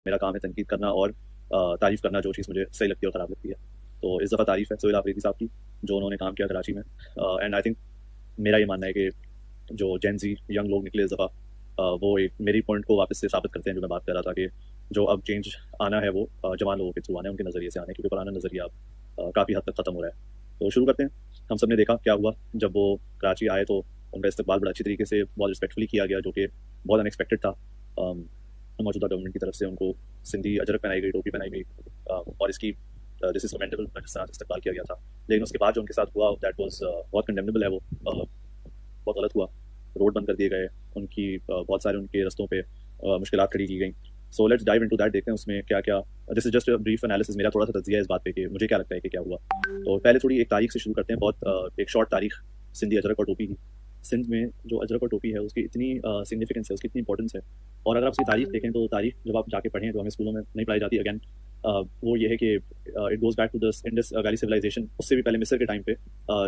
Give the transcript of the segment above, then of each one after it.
मेरा काम है तनकीद करना और तारीफ़ करना, जो चीज़ मुझे सही लगती है और ख़राब लगती है। तो इस दफ़ा तारीफ़ है सोहेल आफरीदी साहब की, जो उन्होंने काम किया कराची में। एंड आई थिंक मेरा ये मानना है कि जो जेन ज़ी यंग लोग निकले इस दफ़ा, वो एक मेरी पॉइंट को वापस से साबित करते हैं, जो मैं बात कर रहा था कि जो अब चेंज आना है वो जवान लोगों के थ्रू आना है, उनके नज़रिए से आना है, क्योंकि पुराना नज़रिया अब काफ़ी हद तक ख़त्म हो रहा है। तो शुरू करते हैं। हम सब ने देखा क्या हुआ जब वो कराची आए, तो उनका इस्तकबाल बड़ा अच्छी तरीके से बहुत रिस्पेक्टफुली किया गया, जो कि बहुत अनएक्सपेक्टेड था। मौजूदा गवर्नमेंट की तरफ से उनको सिंधी अजरक पहनाई गई, टोपी पहनाई गई, और इसकी दिस इज कमेंडेबल, जिस तरह से इस्तकबाल किया गया था। लेकिन उसके बाद जो उनके साथ हुआ, दैट वाज बहुत कंडेमनेबल है। वो बहुत गलत हुआ। रोड बंद कर दिए गए, उनकी बहुत सारे उनके रस्तों पे मुश्किलात खड़ी की गई। So let's dive into that, देखते हैं उसमें क्या क्या। This is just brief analysis, मेरा थोड़ा सा तज्जिया है इस बात पे कि मुझे क्या लगता है कि क्या हुआ। तो पहले थोड़ी एक तारीख से शुरू करते हैं, बहुत एक शॉर्ट तारीख सिंधी अजरक और टोपी की। सिंध में जो अजरक और टोपी है, उसकी इतनी सिग्निफिकेंस है, उसकी इतनी इंपॉर्टेंस है। और अगर आप उसकी तारीख देखें, तो तारीख जब आप जाके पढ़ें, जो हमें स्कूलों में नहीं पढ़ाई जाती, अगेन वो ये है कि it goes back to the Indus valley civilization. उससे भी पहले मिस्र के टाइम पे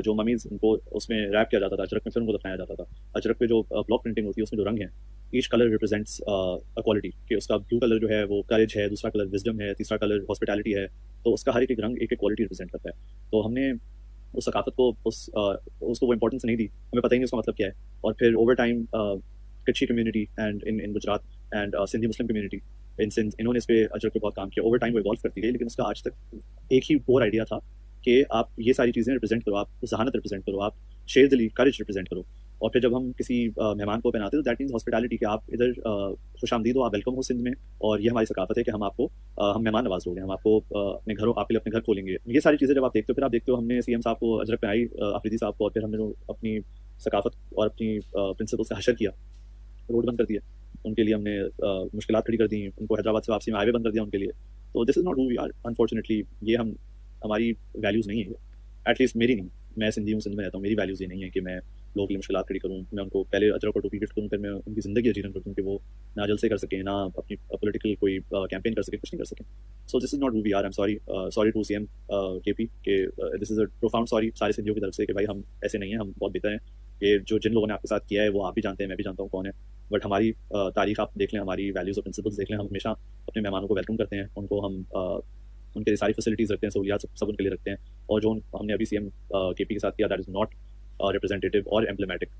जो ममीज, उनको उसमें रैप किया जाता था, अजरक में फिर उनको दफनाया जाता था। अजरक पे जो ब्लॉक प्रिंटिंग होती है, उसमें जो रंग है, each colour represents a quality, कि उसका ब्लू कलर जो है वो करेज है, दूसरा कलर विजडम है, तीसरा कलर हॉस्पिटैलिटी है। तो उसका हर एक रंग एक एक क्वालिटी रिप्रेजेंट करता है। तो हमने उस सकाफत को उसको वो इंपॉर्टेंस नहीं दी, हमें पता ही नहीं उसका मतलब क्या है। और फिर over time Kutchi community and in Gujarat and Sindhi Muslim community in Sindh, इन्होंने इस पे अजरक पे बहुत काम किया। ओवर टाइम वो इवॉल्व करती गई, लेकिन उसका आज तक एक ही कोर आइडिया था कि आप ये सारी चीज़ें रिप्रेजेंट करो, आप जहानत रिप्रेजेंट करो, आप शेर दिली करेज रिप्रेजेंट करो। और फिर जब हम किसी मेहमान को पहनाते हैं, तो दैट मीन्स हॉस्पिटैलिटी, कि आप इधर खुश आमदीद हो, आप वेलकम हो सिंध में। और ये हमारी सकाफत है कि हम आपको हम मेहमान नवाज लोग हैं, हम आपको अपने घरों, आपके लिए अपने घर खोलेंगे। ये सारी चीज़ें जब आप देखते हो, फिर आप देखते हो हमने सीएम साहब को अजरक पहनाई, आफरीदी साहब को, और फिर हमने जो अपनी सकाफत और अपनी प्रिंसिपल से हशर किया, रोड बंद कर दिया उनके लिए, हमने मुश्किलात खड़ी कर दी, उनको हैदराबाद से वापसी में हाईवे बंद कर दिया उनके लिए। तो this is not who we are, unfortunately. ये हम, हमारी वैल्यूज़ नहीं है, एटलीस्ट मेरी नहीं। मैं सिंधी हूँ, सिंध में रहता हूँ, मेरी वैल्यूज़ ये नहीं है कि मैं लोगों के लिए मुश्किलात खड़ी करूँ। मैं उनको पहले अजरक और टोपी गिफ्ट करूँ, फिर मैं उनकी ज़िंदगी अजीरन कर दूँ कि वो ना जलसे कर सकें, ना अपनी पॉलिटिकल कोई कैंपेन कर सके, कुछ नहीं कर सकें। So this is not who we are. I am sorry, sorry to CM KP, के this is a profound sorry सारे सिंधियों की तरफ से, कि भाई हम ऐसे नहीं हैं, हम बहुत बेहतर हैं। ये जो जिन लोगों ने आपके साथ किया है, वो आप भी जानते हैं, मैं भी जानता हूँ कौन है। बट हमारी तारीख आप देख लें, हमारी वैल्यूज़ और प्रिंसिपल्स देख लें, हम हमेशा अपने मेहमानों को वेलकम करते हैं, उनको हम उनके लिए सारी फैसिलिटीज़ रखते हैं, सहूलियात सब उनके लिए रखते हैं। और जो हमने अभी सीएम केपी के साथ किया, दैट इज़ नॉट रिप्रेजेंटेटिव और एम्ब्लेमेटिक